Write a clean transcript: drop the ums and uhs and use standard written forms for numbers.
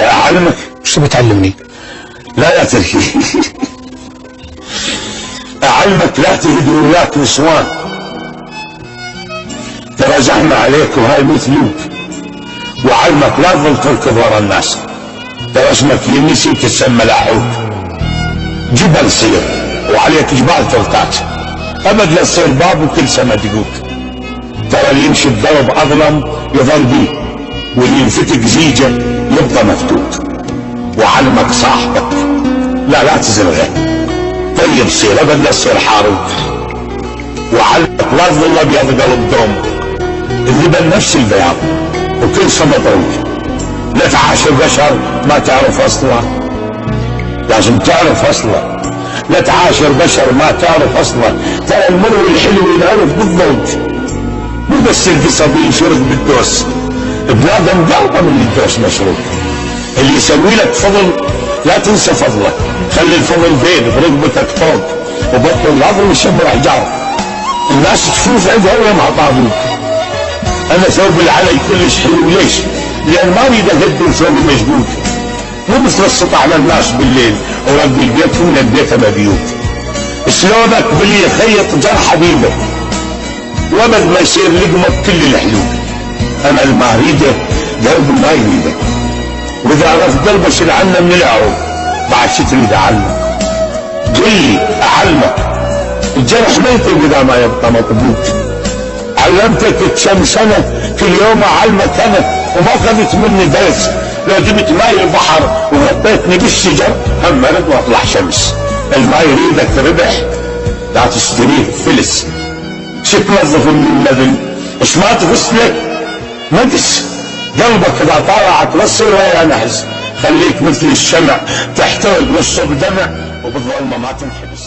اعلمك. شو بتعلمني؟ لا يا تركي. اعلمك لا تهد وياك نسوان، ترى زحمة عليك وهاي مثلوك. وعلمك لا تظل تركض ورا الناس، ترى اسمك ينسي تسمى لاحوك. جبل صير وعليك جبال تلقاك، ابد لا تصير باب وكل سما دقوك. ترى اللي يمشي الدرب اظلم يظل بيه، واللي ينفتك زيجه يبقى مفتوك. وعلمك صاحبك لا تزرغه، طيب صير ابد لا تصير حاروك. وعلمك لا تظل ابيض قلب دوم، اللبن نفس البياض وكل سما طوق. لا تعاشر بشر ما تعرف اصله، لازم تعرف اصله. لا تعاشر بشر ما تعرف اصله، ترى المر والحلو ينعرف بالذوق، مو بس القصب ينشرك بالدوس. بنادم قلبه من الدوس مشروك. اللي يسوي لك فضل لا تنسى فضله، خلي الفضل بين برقبتك فوق، وبطل العظم يشبر احجار. الناس تفوز عندها وما طابوك. انا ثوب العلي كلش حلو، ليش؟ لان ما اريد اهد ثوب مشبوك. مو مثل السطح للناس بالليل ورق البيت من البيت مبيوت. شلونك باللي يخيط جرح حبيبه وابد ما يصير لقمك كل الحلوك. انا ما اريده قلبي ما يريده، واذا عرفت قلبه شيل عنه من العروق. بعد شو تريد اعلمك؟ قل لي اعلمك. الجرح ما يطيب اذا ما يبقى مطبوك. علمتك كم سنه كل يوم اعلمك انا، وما اخذت مني درس. لو جبت ماي البحر وغطيتني بالشجر هم مرض واطلع شمس. الماي يريدك ربح لا تشتريه فلس. شو توظف من اللبن؟ ايش ما تغسله؟ نقص. قلبك اذا طالعت وصل ويا نحس. خليك مثل الشمع تحتوي بالصب دمع، وبالظلمه ما تنحبس.